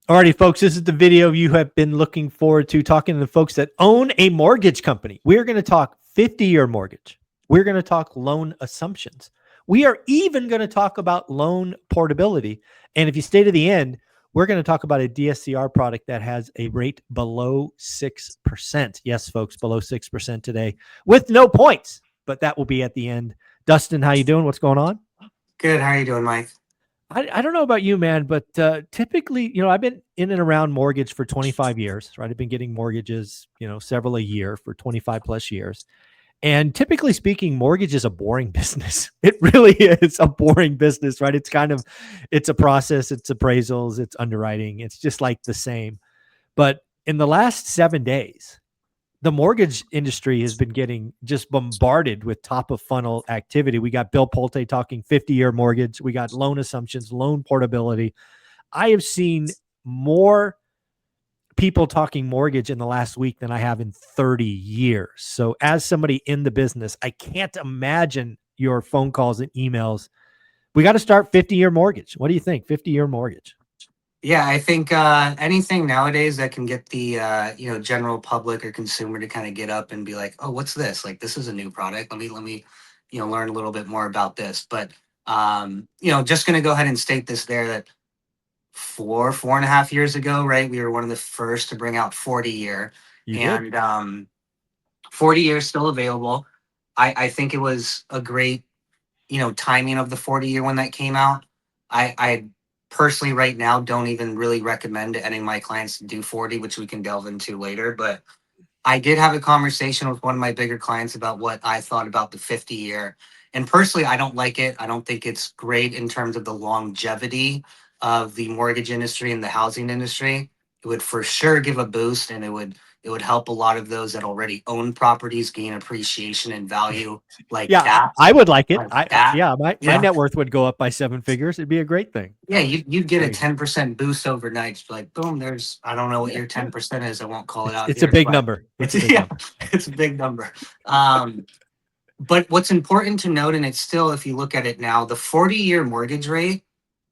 Alrighty, folks, this is the video you have been looking forward to, talking to the folks that own a mortgage company. We're going to talk 50-year mortgage. We're going to talk loan assumptions. We are even going to talk about loan portability. And if you stay to the end, we're going to talk about a DSCR product that has a rate below 6%. Yes, folks, below 6% today with no points, but that will be at the end. Dustin, how you doing? What's going on? Good. How are you doing, Mike? I don't know about you, man, but typically, I've been in and around mortgage for 25 years, right? I've been getting mortgages, several a year for 25 plus years. And typically speaking, mortgage is a boring business. It really is a boring business, right? It's a process, it's appraisals, it's underwriting. It's just like the same. But in the last 7 days, the mortgage industry has been getting just bombarded with top of funnel activity. We got Bill Pulte talking 50-year mortgage. We got loan assumptions, loan portability. I have seen more people talking mortgage in the last week than I have in 30 years. So as somebody in the business, I can't imagine your phone calls and emails. We got to start 50-year mortgage. What do you think? 50-year mortgage. Yeah, I think anything nowadays that can get the general public or consumer to kind of get up and be like, "Oh, what's this? Like, this is a new product. Let me learn a little bit more about this." But just gonna go ahead and state this there that 4.5 years ago, right, we were one of the first to bring out 40-year, and 40 years still available. I think it was a great timing of the 40-year when that came out. I personally right now don't even really recommend to any of my clients to do 40, which we can delve into later. But I did have a conversation with one of my bigger clients about what I thought about the 50-year. And personally, I don't like it. I don't think it's great in terms of the longevity of the mortgage industry and the housing industry. It would for sure give a boost, and it would help a lot of those that already own properties gain appreciation and value like that. I would like it. Like that. My net worth would go up by 7 figures. It'd be a great thing. Yeah, you'd get a 10% boost overnight. Just be like, boom, I don't know what your 10% is. I won't call it out. It's a big number. It's a big number. But what's important to note, and it's still, if you look at it now, the 40-year mortgage rate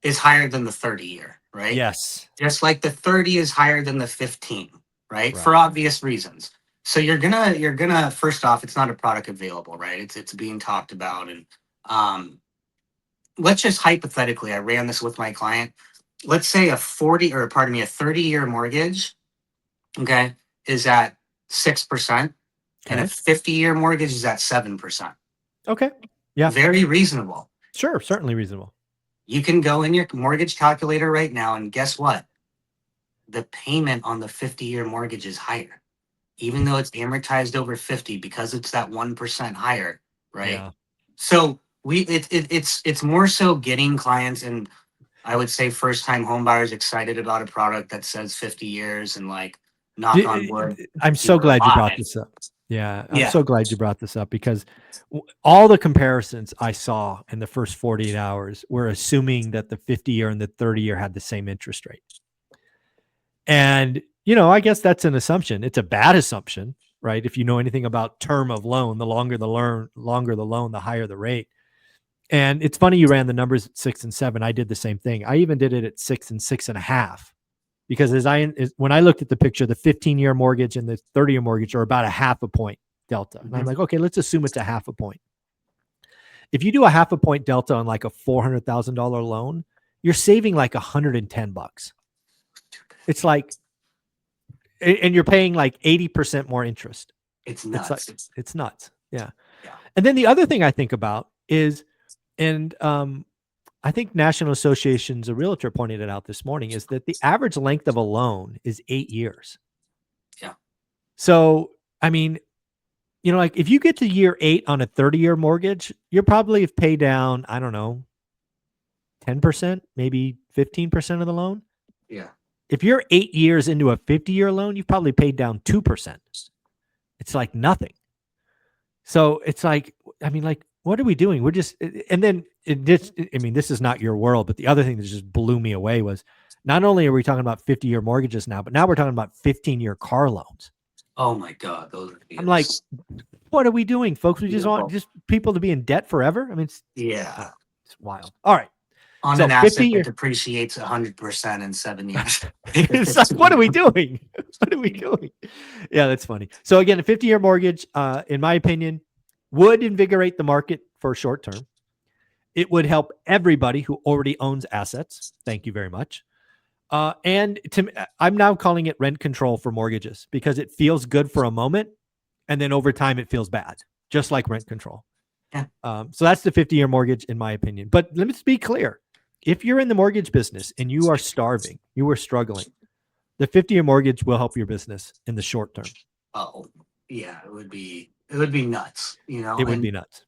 is higher than the 30-year, right? Yes. Just like the 30 is higher than the 15, right? For obvious reasons. So you're gonna first off, it's not a product available, right? It's being talked about. And let's just hypothetically, I ran this with my client. Let's say a 30-year mortgage, okay, is at 6%, and a 50-year mortgage is at 7%. Okay. Yeah. Very reasonable. Sure, certainly reasonable. You can go in your mortgage calculator right now, and guess what? The payment on the 50-year mortgage is higher, even though it's amortized over 50, because it's that 1% higher, right? Yeah. So it's more so getting clients, and I would say first-time home buyers excited about a product that says 50 years and like knock on wood. I'm so glad you brought this up. Yeah, I'm so glad you brought this up, because all the comparisons I saw in the first 48 hours were assuming that the 50-year and the 30-year had the same interest rate. And, I guess that's an assumption. It's a bad assumption, right? If you know anything about term of loan, the longer the loan, the higher the rate. And it's funny you ran the numbers at 6 and 7. I did the same thing. I even did it at 6 and 6.5. Because when I looked at the picture, the 15-year mortgage and the 30-year mortgage are about a 0.5 point delta. And I'm like, okay, let's assume it's a 0.5 point. If you do a 0.5 point delta on like a $400,000 loan, you're saving like $110. It's like, and you're paying like 80% more interest. It's nuts. It's nuts. Yeah. And then the other thing I think about is, and I think National Associations of Realtor pointed it out this morning, is that the average length of a loan is 8 years. Yeah. So, I mean, like if you get to year 8 on a 30-year mortgage, you're probably have paid down, I don't know, 10%, maybe 15% of the loan. Yeah. If you're 8 years into a 50-year loan, you've probably paid down 2%. It's like nothing. So it's like, I mean, like, what are we doing? We're just, and then this is not your world, but the other thing that just blew me away was not only are we talking about 50-year mortgages now, but now we're talking about 15-year car loans. Oh my God. I'm like, what are we doing, folks? We just want people to be in debt forever. I mean, it's wild. All right. On an asset that depreciates 100% in 7 years. It's like, what are we doing? What are we doing? Yeah, that's funny. So again, a 50-year mortgage, in my opinion, would invigorate the market for short term. It would help everybody who already owns assets. Thank you very much. And I'm now calling it rent control for mortgages because it feels good for a moment, and then over time it feels bad, just like rent control. Yeah. So that's the 50-year mortgage, in my opinion. But let me be clear: if you're in the mortgage business and you are starving, you are struggling, the 50-year mortgage will help your business in the short term. Oh, yeah, it would be nuts, It would and be nuts.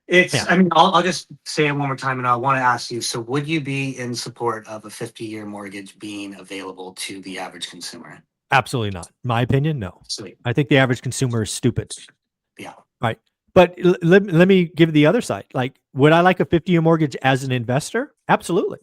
it's, Yeah, I mean, I'll just say it one more time, and I want to ask you, so would you be in support of a 50-year mortgage being available to the average consumer? absolutely not. My opinion, no. Sweet. I think the average consumer is stupid. Yeah. Right. But let me give the other side. Like, would I like a 50-year mortgage as an investor? Absolutely.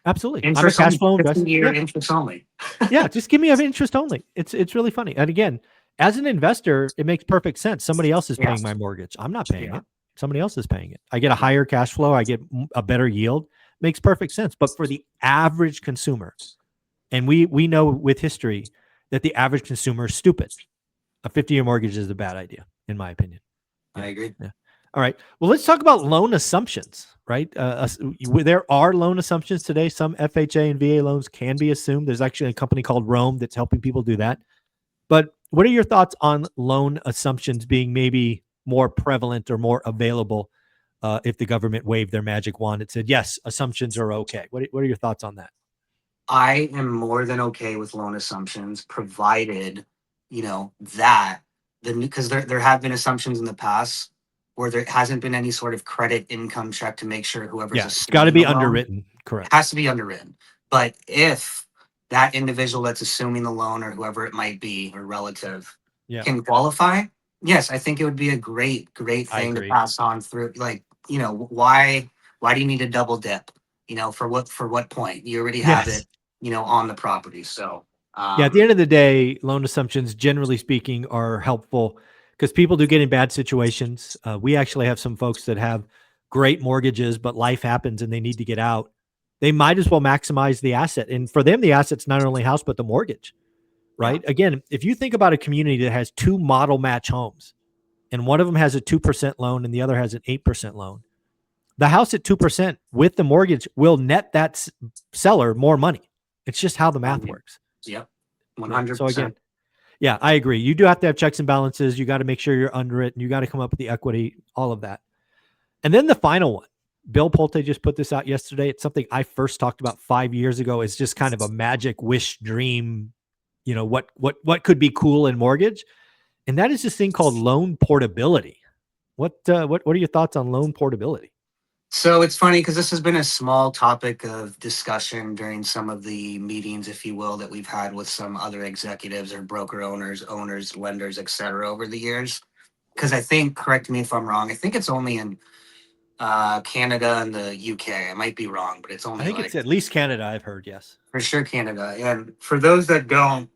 Absolutely. I'm a Interest cash only, flow investor. 50-year Yeah. interest only. Yeah. Just give me an interest only. It's really funny. And again, as an investor, it makes perfect sense. Somebody else is Yeah. paying my mortgage. I'm not paying Yeah. it. Somebody else is paying it. I get a higher cash flow. I get a better yield. Makes perfect sense. But for the average consumer, and we know with history that the average consumer is stupid. A 50-year mortgage is a bad idea, in my opinion. Yeah. I agree. Yeah. All right. Well, let's talk about loan assumptions, right? There are loan assumptions today. Some FHA and VA loans can be assumed. There's actually a company called Rome that's helping people do that. But what are your thoughts on loan assumptions being maybe more prevalent or more available if the government waved their magic wand and said, yes, assumptions are okay? What are your thoughts on that? I am more than okay with loan assumptions, provided, that because there have been assumptions in the past where there hasn't been any sort of credit income check to make sure whoever's Yeah, it's got to assuming be the loan underwritten. Correct. has to be underwritten. But if that individual that's assuming the loan or whoever it might be or relative Yeah, can qualify, yes, I think it would be a great I thing to agree. pass on through. Like, why do you need a double dip? For what point? You already have Yes. it, on the property. So, Yeah, at the end of the day, loan assumptions, generally speaking, are helpful because people do get in bad situations. We actually have some folks that have great mortgages, but life happens and they need to get out. They might as well maximize the asset. And for them, the asset's not only house, but the mortgage, yeah, right? Again, if you think about a community that has two model match homes and one of them has a 2% loan and the other has an 8% loan, the house at 2% with the mortgage will net that seller more money. It's just how the math works. yep, Yeah. So again, 100%. yeah, I agree. You do have to have checks and balances. You got to make sure you're under it, and you got to come up with the equity, all of that. And then the final one, Bill Pulte just put this out yesterday. It's something I first talked about 5 years ago. It's just kind of a magic wish dream. What could be cool in mortgage, and that is this thing called loan portability. What are your thoughts on loan portability? So it's funny because this has been a small topic of discussion during some of the meetings, if you will, that we've had with some other executives or broker owners, lenders, etc. over the years. Because I think, correct me if I'm wrong, I think it's only in Canada and the UK. I might be wrong, but it's I only think like it's at least Canada. I've heard yes. for sure Canada. And for those that don't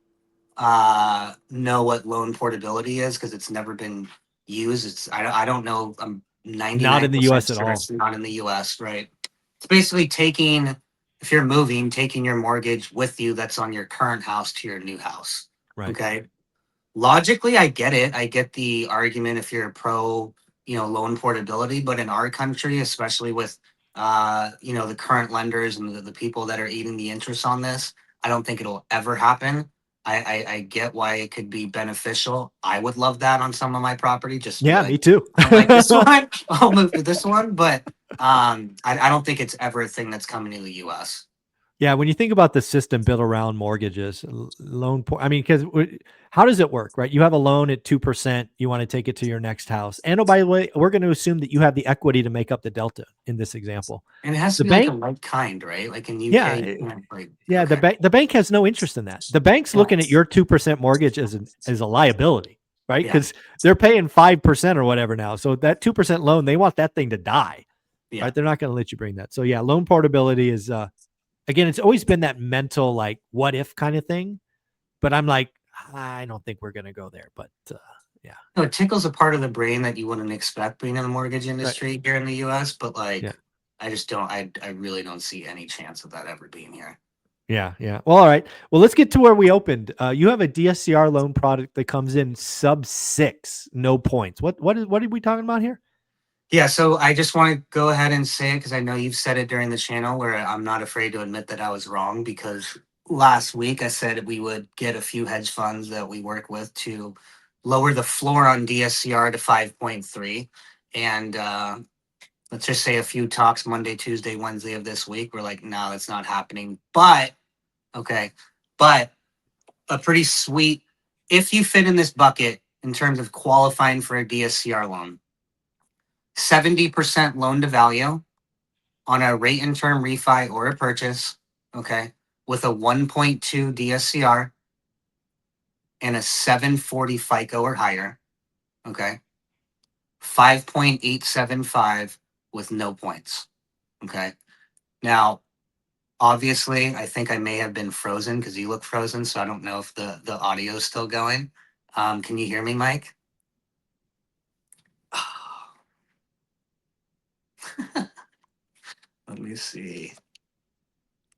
know what loan portability is, because it's never been used, I don't know. I'm Not in the 99% U.S. at sure all. it's not in the US, right? It's basically taking, if you're moving, taking your mortgage with you that's on your current house to your new house. Right. Okay. Logically, I get it. I get the argument if you're a pro, loan portability, but in our country, especially with the current lenders and the people that are eating the interest on this, I don't think it'll ever happen. I get why it could be beneficial. I would love that on some of my property, just to be Yeah, like, me too. I don't like this one. I'll move to this one. But I don't think it's ever a thing that's coming to the US. Yeah, when you think about the system built around mortgages, I mean, because how does it work, right? You have a loan at 2%, you want to take it to your next house. And oh, by the way, we're going to assume that you have the equity to make up the delta in this example. And it has to The be like a bank, like kind, right? Like in yeah, UK, you can't, like, yeah, okay. the bank has no interest in that. The bank's Yeah. looking at your 2% mortgage as a liability, right? Yeah. Because they're paying 5% or whatever now. So that 2% loan, they want that thing to die, Yeah. right? They're not going to let you bring that. So yeah, loan portability is again, it's always been that mental, like, what if kind of thing. But I'm like, I don't think we're going to go there. But yeah. No, it tickles a part of the brain that you wouldn't expect being in the mortgage Right. industry here in the US, but Yeah. like I just don't I really don't see any chance of that ever being here. Yeah, yeah. Well, all right. Well, let's get to where we opened. You have a DSCR loan product that comes in sub 6, no points. What are we talking about here? Yeah, so I just want to go ahead and say it because I know you've said it during the channel where I'm not afraid to admit that I was wrong, because last week I said we would get a few hedge funds that we work with to lower the floor on DSCR to 5.3. And let's just say a few talks Monday, Tuesday, Wednesday of this week, we're like, no, that's not happening. But, okay, but a pretty sweet, if you fit in this bucket in terms of qualifying for a DSCR loan, 70% loan to value on a rate and term refi or a purchase, okay, with a 1.2 DSCR and a 740 FICO or higher, okay, 5.875 with no points, okay. Now, obviously, I think I may have been frozen because you look frozen, so I don't know if the audio is still going. Can you hear me, Mike? Let me see.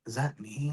Is that me?